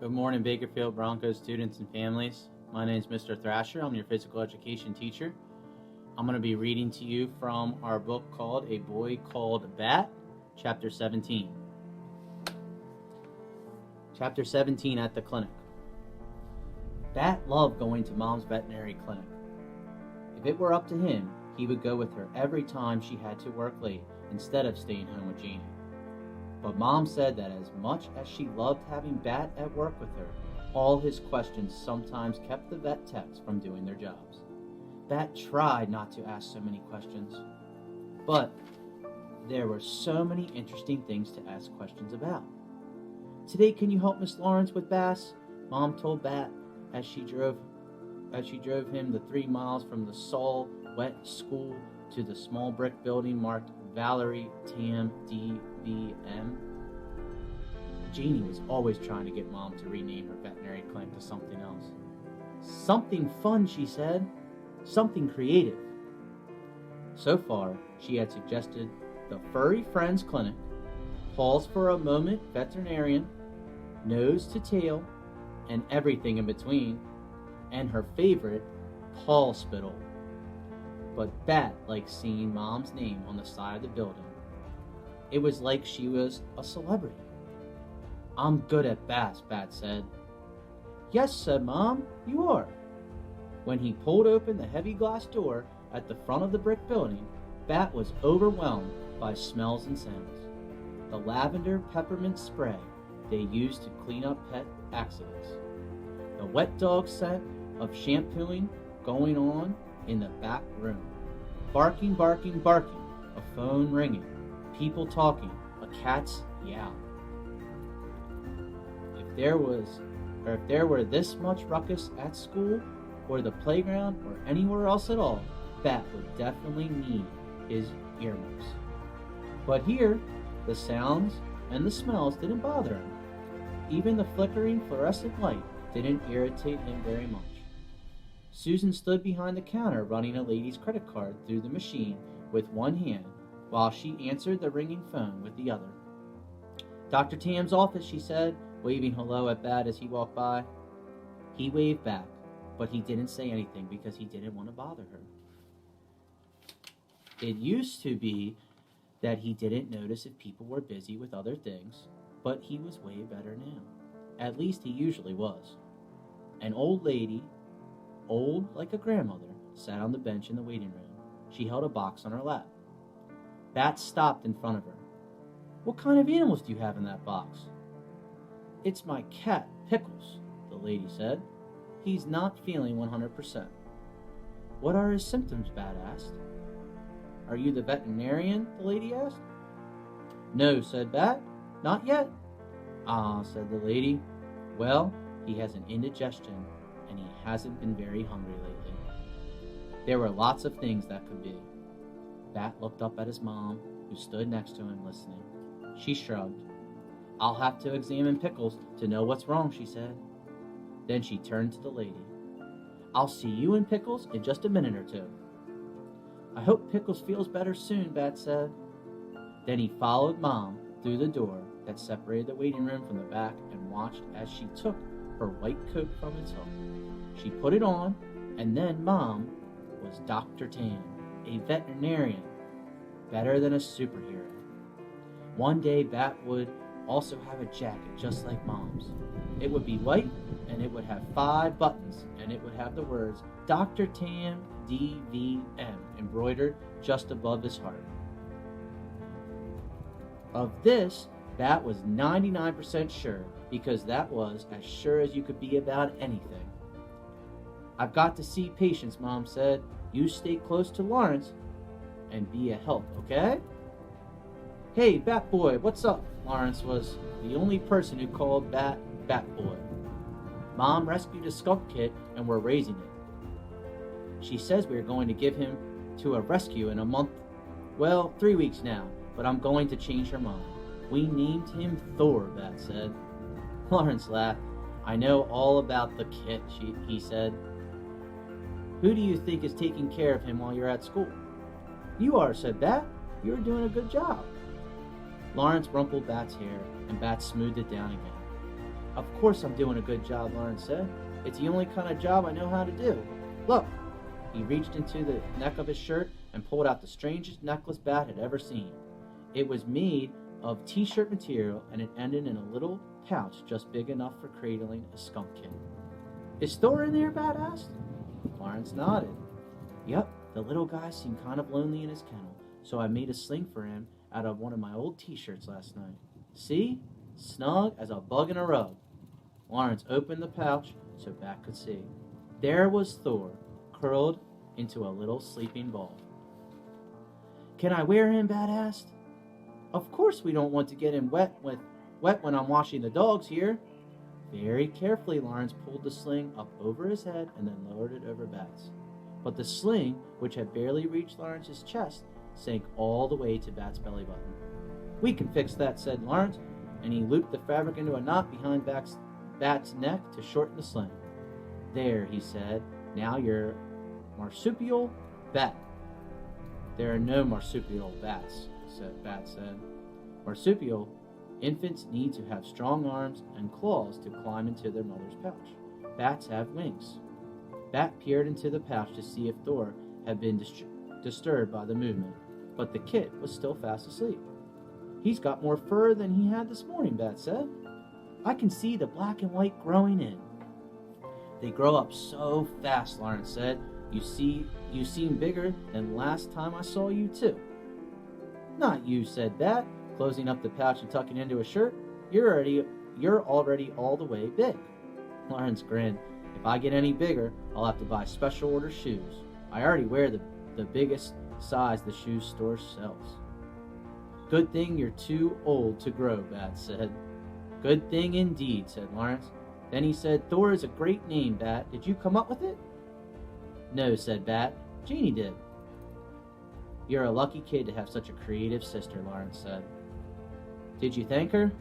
Good morning, Bakerfield Broncos students and families. My name is Mr. Thrasher. I'm your physical education teacher. I'm going to be reading to you from our book called A Boy Called Bat, Chapter 17. Chapter 17 at the clinic. Bat loved going to Mom's veterinary clinic. If it were up to him, he would go with her every time she had to work late instead of staying home with Jeannie. But Mom said that as much as she loved having Bat at work with her, all his questions sometimes kept the vet techs from doing their jobs. Bat tried not to ask so many questions, but there were so many interesting things to ask questions about. "Today, can you help Miss Lawrence with Bass?" Mom told Bat as she drove him the 3 miles from the wet school to the small brick building marked Valerie Tam DVM. Jeannie was always trying to get Mom to rename her veterinary clinic to something else. "Something fun," she said. "Something creative." So far, she had suggested the Furry Friends Clinic, Pause for a Moment Veterinarian, Nose to Tail, and everything in between, and her favorite, Paw Spittle. But Bat liked seeing Mom's name on the side of the building. It was like she was a celebrity. "I'm good at Bass," Bat said. "Yes," said Mom, "you are." When he pulled open the heavy glass door at the front of the brick building, Bat was overwhelmed by smells and sounds. The lavender peppermint spray they used to clean up pet accidents. The wet dog scent of shampooing going on in the back room. Barking, barking, barking, a phone ringing, people talking, a cat's yowl. If there were this much ruckus at school or the playground or anywhere else at all, Bat would definitely need his earmuffs. But here, the sounds and the smells didn't bother him. Even the flickering fluorescent light didn't irritate him very much. Susan stood behind the counter running a lady's credit card through the machine with one hand while she answered the ringing phone with the other. "Dr. Tam's office," she said, waving hello at Bat as he walked by. He waved back, but he didn't say anything because he didn't want to bother her. It used to be that he didn't notice if people were busy with other things, but he was way better now. At least he usually was. An old lady, old like a grandmother, sat on the bench in the waiting room. She held a box on her lap. Bat stopped in front of her. "What kind of animals do you have in that box?" "It's my cat, Pickles," the lady said. "He's not feeling 100%. "What are his symptoms?" Bat asked. "Are you the veterinarian?" the lady asked. "No," said Bat. "Not yet." "Ah," said the lady. "Well, he has an indigestion, and he hasn't been very hungry lately." There were lots of things that could be. Bat looked up at his mom, who stood next to him listening. She shrugged. "I'll have to examine Pickles to know what's wrong," she said. Then she turned to the lady. "I'll see you and Pickles in just a minute or two." "I hope Pickles feels better soon," Bat said. Then he followed Mom through the door that separated the waiting room from the back and watched as she took her white coat from its hook. She put it on, and then Mom was Dr. Tam, a veterinarian, better than a superhero. One day Bat would also have a jacket just like Mom's. It would be white, and it would have 5 buttons, and it would have the words Dr. Tam DVM embroidered just above his heart. Of this, Bat was 99% sure, because that was as sure as you could be about anything. "I've got to see patients," Mom said. "You stay close to Lawrence and be a help, okay?" "Hey, Bat Boy, what's up?" Lawrence was the only person who called Bat Boy. "Mom rescued a skunk kit and we're raising it. She says we're going to give him to a rescue in a month. Well, 3 weeks now, but I'm going to change her mind. We named him Thor," Bat said. Lawrence laughed. "I know all about the kit," he said. "Who do you think is taking care of him while you're at school?" "You are," said Bat. "You're doing a good job." Lawrence rumpled Bat's hair, and Bat smoothed it down again. Of course I'm doing a good job, Lawrence said. It's the only kind of job I know how to do. Look! He reached into the neck of his shirt and pulled out the strangest necklace Bat had ever seen. It was made of t-shirt material and it ended in a little pouch just big enough for cradling a skunk kitten. Is Thor in there? Bat asked. Lawrence nodded. Yep, the little guy seemed kind of lonely in his kennel, so I made a sling for him out of one of my old t-shirts last night. See? Snug as a bug in a rug. Lawrence opened the pouch so Bat could see. There was Thor, curled into a little sleeping ball. Can I wear him? Bat asked. Of course we don't want to get him wet when I'm washing the dogs here. Very carefully, Lawrence pulled the sling up over his head and then lowered it over Bat's. But the sling, which had barely reached Lawrence's chest, sank all the way to Bat's belly button. We can fix that, said Lawrence, and he looped the fabric into a knot behind Bat's neck to shorten the sling. There, he said, now you're marsupial bat. There are no marsupial bats, Bat said. Marsupial infants need to have strong arms and claws to climb into their mother's pouch. Bats have wings. Bat peered into the pouch to see if Thor had been disturbed by the movement, but the kit was still fast asleep. He's got more fur than he had this morning, Bat said. I can see the black and white growing in. They grow up so fast, Lawrence said. You seem bigger than last time I saw you, too. Not you, said Bat, closing up the pouch and tucking into his shirt. You're already all the way big. Lawrence grinned. If I get any bigger, I'll have to buy special order shoes. I already wear the biggest size the shoe store sells. Good thing you're too old to grow, Bat said. Good thing indeed, said Lawrence. Then he said, Thor is a great name, Bat. Did you come up with it? No, said Bat. Janie did. You're a lucky kid to have such a creative sister, Lawrence said. Did you thank her?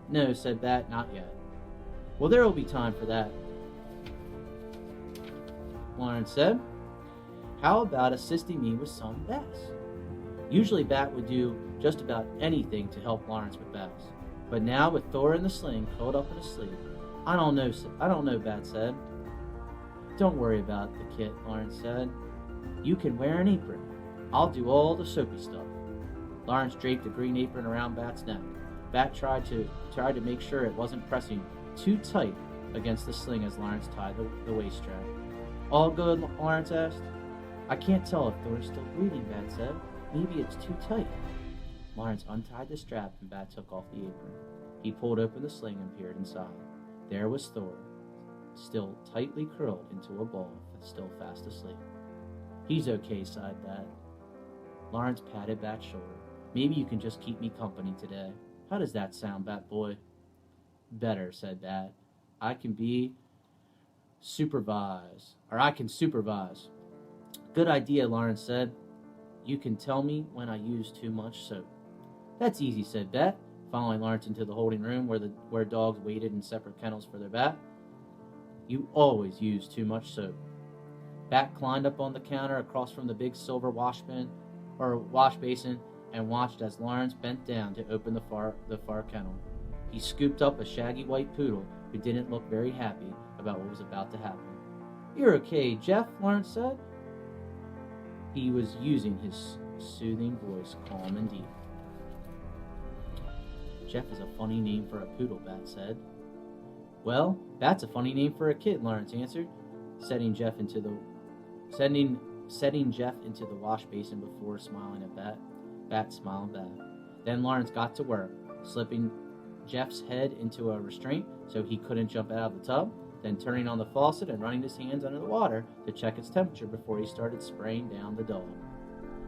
No, said Bat, not yet. Well, there will be time for that, Lawrence said. How about assisting me with some baths? Usually Bat would do just about anything to help Lawrence with baths. But now with Thor in the sling curled up in his sleeve, I don't know, Bat said. Don't worry about the kit, Lawrence said. You can wear an apron. I'll do all the soapy stuff. Lawrence draped the green apron around Bat's neck. Bat tried to make sure it wasn't pressing too tight against the sling as Lawrence tied the waist strap. All good? Lawrence asked. I can't tell if Thor's still breathing, Bat said. Maybe it's too tight. Lawrence untied the strap and Bat took off the apron. He pulled open the sling and peered inside. There was Thor, still tightly curled into a ball, still fast asleep. He's okay, sighed Bat. Lawrence patted Bat's shoulder. Maybe you can just keep me company today. How does that sound, Bat boy? Better, said Bat. I can supervise. Good idea, Lawrence said. You can tell me when I use too much soap. That's easy, said Bat, following Lawrence into the holding room where dogs waited in separate kennels for their bath. You always use too much soap. Bat climbed up on the counter across from the big silver wash basin and watched as Lawrence bent down to open the far kennel. He scooped up a shaggy white poodle who didn't look very happy about what was about to happen. You're okay, Jeff, Lawrence said. He was using his soothing voice, calm and deep. Jeff is a funny name for a poodle, Bat said. Well, Bat's a funny name for a kid, Lawrence answered, setting Jeff into the wash basin before smiling at Bat. Bat smiled back. Then Lawrence got to work, slipping Jeff's head into a restraint so he couldn't jump out of the tub, then turning on the faucet and running his hands under the water to check its temperature before he started spraying down the dog.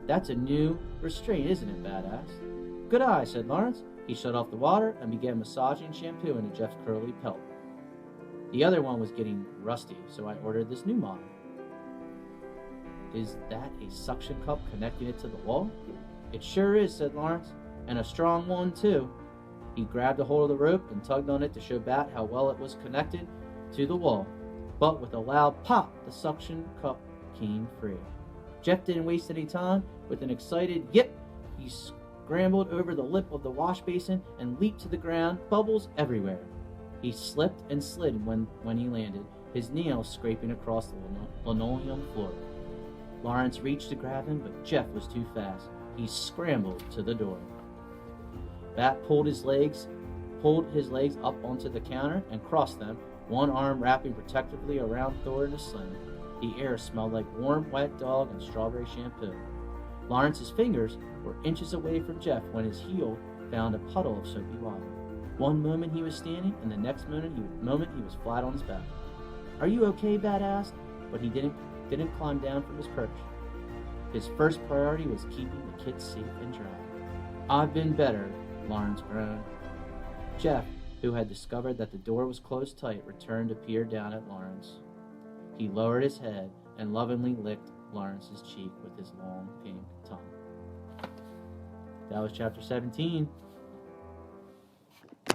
That's a new restraint, isn't it, Bat asked. Good eye, said Lawrence. He shut off the water and began massaging shampoo into Jeff's curly pelt. The other one was getting rusty, so I ordered this new model. Is that a suction cup connecting it to the wall? It sure is, said Lawrence, and a strong one, too. He grabbed a hold of the rope and tugged on it to show Bat how well it was connected to the wall. But with a loud pop, the suction cup came free. Jeff didn't waste any time. With an excited yip, he scrambled over the lip of the wash basin and leaped to the ground, bubbles everywhere. He slipped and slid when he landed, his nails scraping across the linoleum floor. Lawrence reached to grab him, but Jeff was too fast. He scrambled to the door. Bat pulled his legs up onto the counter and crossed them, one arm wrapping protectively around Thor in a sling. The air smelled like warm, wet dog and strawberry shampoo. Lawrence's fingers were inches away from Jeff when his heel found a puddle of soapy water. One moment he was standing, and the next moment he was flat on his back. "Are you okay?" Bat asked, but he didn't climb down from his perch. His first priority was keeping the kids safe and dry. "I've been better," Lawrence groaned. Jeff, who had discovered that the door was closed tight, returned to peer down at Lawrence. He lowered his head and lovingly licked Lawrence's cheek with his long pink tongue. That was chapter 17.